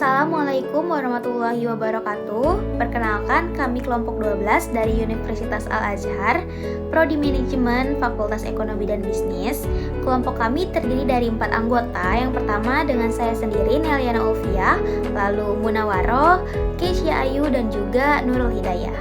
Assalamualaikum warahmatullahi wabarakatuh. Perkenalkan, kami kelompok 12 dari Universitas Al-Azhar, Prodi Manajemen, Fakultas Ekonomi dan Bisnis. Kelompok kami terdiri dari 4 anggota. Yang pertama dengan saya sendiri, Neliana Ulfia, lalu Munawaroh, Keisha Ayu, dan juga Nurul Hidayah.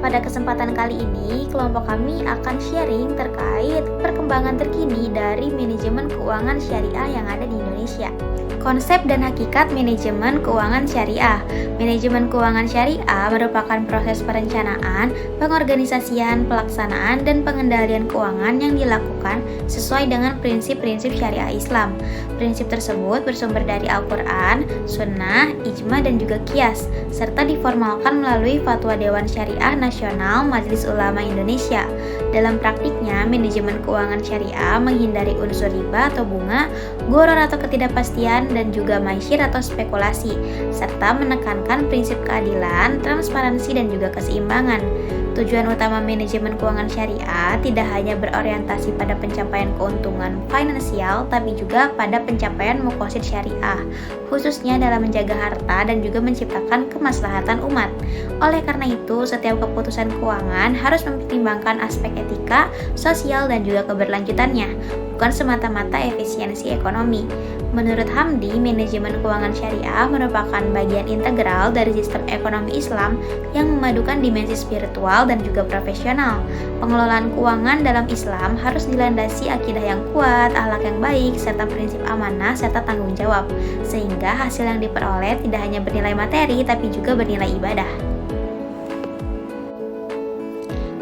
Pada kesempatan kali ini, kelompok kami akan sharing terkait perkembangan terkini dari manajemen keuangan syariah yang ada di Indonesia. Konsep dan hakikat manajemen keuangan syariah. Manajemen keuangan syariah merupakan proses perencanaan, pengorganisasian, pelaksanaan, dan pengendalian keuangan yang dilakukan sesuai dengan prinsip-prinsip syariah Islam. Prinsip tersebut bersumber dari Al-Quran, Sunnah, Ijma, dan juga Qiyas, serta diformalkan melalui Fatwa Dewan Syariah Nasional Majelis Ulama Indonesia. Dalam praktiknya, manajemen keuangan syariah menghindari unsur riba atau bunga, gharar atau ketidakpastian, dan juga maisir atau spekulasi, serta menekankan prinsip keadilan, transparansi, dan juga keseimbangan. Tujuan utama manajemen keuangan syariah tidak hanya berorientasi pada pencapaian keuntungan finansial, tapi juga pada pencapaian maqasid syariah, khususnya dalam menjaga harta dan juga menciptakan kemaslahatan umat. Oleh karena itu, setiap keputusan keuangan harus mempertimbangkan aspek etika, sosial, dan juga keberlanjutannya, bukan semata-mata efisiensi ekonomi. Menurut Hamdi, manajemen keuangan syariah merupakan bagian integral dari sistem ekonomi Islam yang memadukan dimensi spiritual dan juga profesional. Pengelolaan keuangan dalam Islam harus dilandasi akidah yang kuat, akhlak yang baik, serta prinsip amanah serta tanggung jawab, sehingga hasil yang diperoleh tidak hanya bernilai materi tapi juga bernilai ibadah.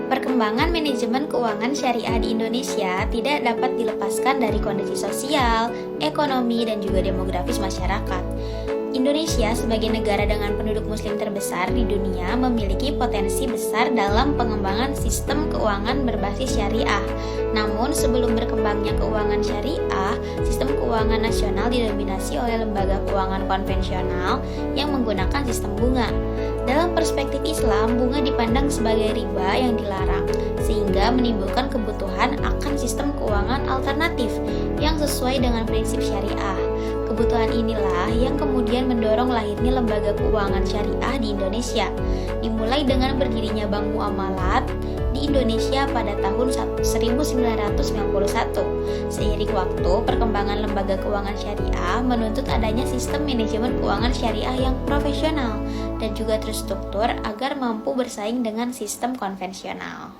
Perkembangan manajemen keuangan syariah di Indonesia tidak dapat dilepaskan dari kondisi sosial, ekonomi, dan juga demografis masyarakat. Indonesia sebagai negara dengan penduduk muslim terbesar di dunia memiliki potensi besar dalam pengembangan sistem keuangan berbasis syariah. Namun sebelum berkembangnya keuangan syariah, sistem keuangan nasional didominasi oleh lembaga keuangan konvensional yang menggunakan sistem bunga. Dalam perspektif Islam, bunga dipandang sebagai riba yang dilarang, sehingga menimbulkan kebutuhan akan sistem keuangan alternatif yang sesuai dengan prinsip syariah. Kebutuhan inilah yang kemudian mendorong lahirnya lembaga keuangan syariah di Indonesia, dimulai dengan berdirinya Bank Muamalat di Indonesia pada tahun 1991. Seiring waktu, perkembangan lembaga keuangan syariah menuntut adanya sistem manajemen keuangan syariah yang profesional dan juga terstruktur agar mampu bersaing dengan sistem konvensional.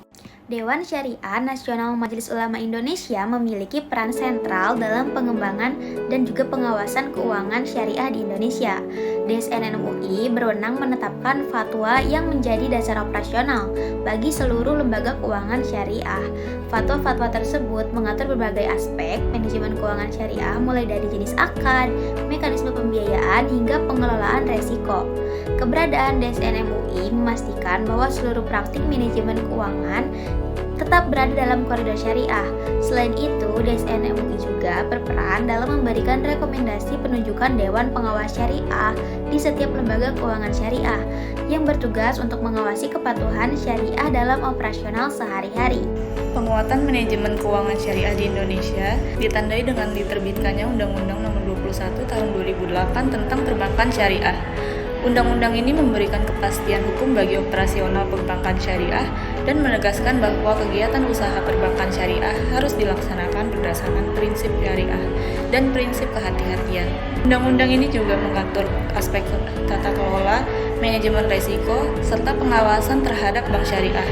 Dewan Syariah Nasional Majelis Ulama Indonesia memiliki peran sentral dalam pengembangan dan juga pengawasan keuangan syariah di Indonesia. DSN MUI berwenang menetapkan fatwa yang menjadi dasar operasional bagi seluruh lembaga keuangan syariah. Fatwa-fatwa tersebut mengatur berbagai aspek manajemen keuangan syariah, mulai dari jenis akad, mekanisme pembiayaan, hingga pengelolaan resiko. Keberadaan DSN MUI memastikan bahwa seluruh praktik manajemen keuangan tetap berada dalam koridor syariah. Selain itu, DSN MUI juga berperan dalam memberikan rekomendasi penunjukan Dewan Pengawas Syariah di setiap lembaga keuangan syariah yang bertugas untuk mengawasi kepatuhan syariah dalam operasional sehari-hari. Penguatan manajemen keuangan syariah di Indonesia ditandai dengan diterbitkannya Undang-Undang Nomor 21 Tahun 2008 tentang Perbankan Syariah. Undang-undang ini memberikan kepastian hukum bagi operasional perbankan syariah dan menegaskan bahwa kegiatan usaha perbankan syariah harus dilaksanakan berdasarkan prinsip syariah dan prinsip kehati-hatian. Undang-undang ini juga mengatur aspek tata kelola, manajemen risiko, serta pengawasan terhadap bank syariah.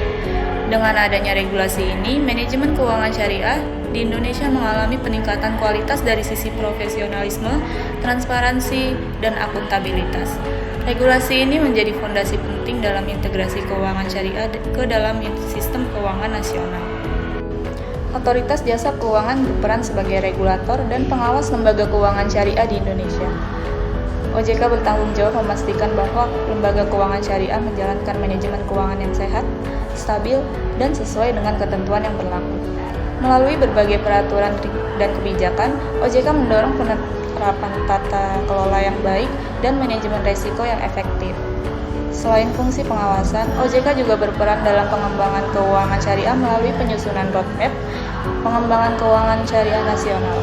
Dengan adanya regulasi ini, manajemen keuangan syariah di Indonesia mengalami peningkatan kualitas dari sisi profesionalisme, transparansi, dan akuntabilitas. Regulasi ini menjadi fondasi penting dalam integrasi keuangan syariah ke dalam sistem keuangan nasional. Otoritas Jasa Keuangan berperan sebagai regulator dan pengawas lembaga keuangan syariah di Indonesia. OJK bertanggung jawab memastikan bahwa lembaga keuangan syariah menjalankan manajemen keuangan yang sehat, stabil, dan sesuai dengan ketentuan yang berlaku. Melalui berbagai peraturan dan kebijakan, OJK mendorong penerapan tata kelola yang baik dan manajemen risiko yang efektif. Selain fungsi pengawasan, OJK juga berperan dalam pengembangan keuangan syariah melalui penyusunan roadmap pengembangan keuangan syariah nasional.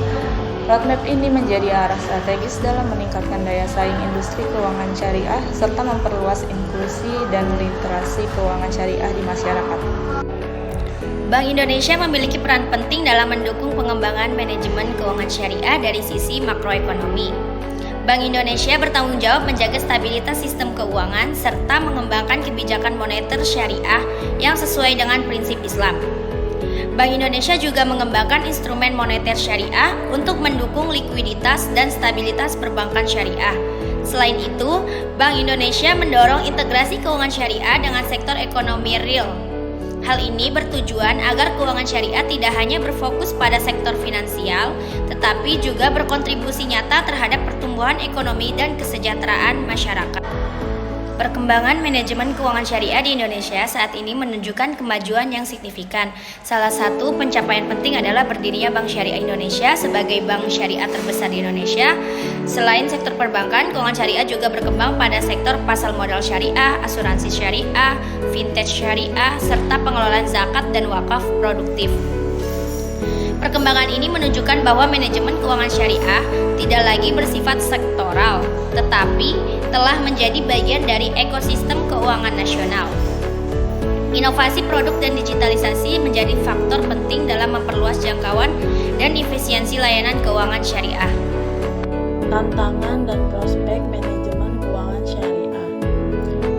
Roadmap ini menjadi arah strategis dalam meningkatkan daya saing industri keuangan syariah serta memperluas inklusi dan literasi keuangan syariah di masyarakat. Bank Indonesia memiliki peran penting dalam mendukung pengembangan manajemen keuangan syariah dari sisi makroekonomi. Bank Indonesia bertanggung jawab menjaga stabilitas sistem keuangan serta mengembangkan kebijakan moneter syariah yang sesuai dengan prinsip Islam. Bank Indonesia juga mengembangkan instrumen moneter syariah untuk mendukung likuiditas dan stabilitas perbankan syariah. Selain itu, Bank Indonesia mendorong integrasi keuangan syariah dengan sektor ekonomi real. Hal ini bertujuan agar keuangan syariah tidak hanya berfokus pada sektor finansial, tetapi juga berkontribusi nyata terhadap pertumbuhan ekonomi dan kesejahteraan masyarakat. Perkembangan manajemen keuangan syariah di Indonesia saat ini menunjukkan kemajuan yang signifikan. Salah satu pencapaian penting adalah berdirinya Bank Syariah Indonesia sebagai bank syariah terbesar di Indonesia. Selain sektor perbankan, keuangan syariah juga berkembang pada sektor pasar modal syariah, asuransi syariah, vintage syariah, serta pengelolaan zakat dan wakaf produktif. Perkembangan ini menunjukkan bahwa manajemen keuangan syariah tidak lagi bersifat sektoral, tetapi telah menjadi bagian dari ekosistem keuangan nasional. Inovasi produk dan digitalisasi menjadi faktor penting dalam memperluas jangkauan dan efisiensi layanan keuangan syariah. Tantangan dan prospek manajemen keuangan syariah.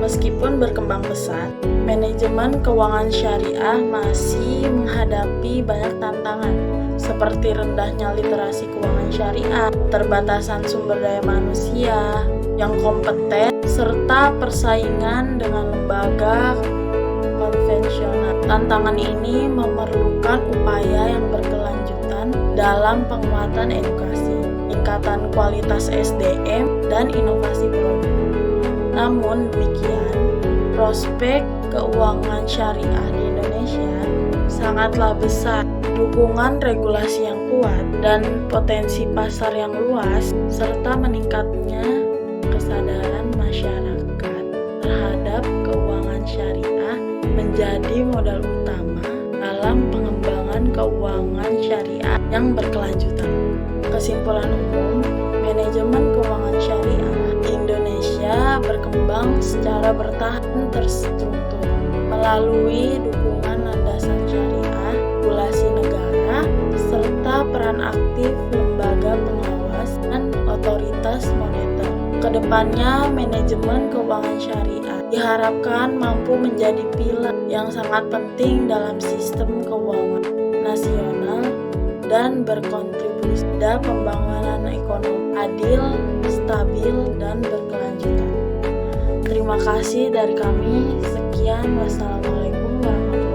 Meskipun berkembang pesat, manajemen keuangan syariah masih menghadapi banyak tantangan, seperti rendahnya literasi keuangan syariah, keterbatasan sumber daya manusia yang kompeten, serta persaingan dengan lembaga konvensional. Tantangan ini memerlukan upaya yang berkelanjutan dalam penguatan edukasi, peningkatan kualitas SDM, dan inovasi produk. Namun demikian, prospek keuangan syariah di Indonesia sangatlah besar. Dukungan regulasi yang kuat dan potensi pasar yang luas, serta meningkatnya kesadaran masyarakat terhadap keuangan syariah menjadi modal utama dalam pengembangan keuangan syariah yang berkelanjutan. Kesimpulan umum, manajemen keuangan syariah di Indonesia berkembang secara bertahap terstruktur melalui dukungan landasan syariah, regulasi negara, serta peran aktif lembaga pengawas dan otoritas moneter. Kedepannya, manajemen keuangan syariah diharapkan mampu menjadi pilar yang sangat penting dalam sistem keuangan nasional dan berkontribusi pada pembangunan ekonomi adil, stabil, dan berkelanjutan. Terima kasih dari kami. Sekian, wassalamualaikum warahmatullahi wabarakatuh.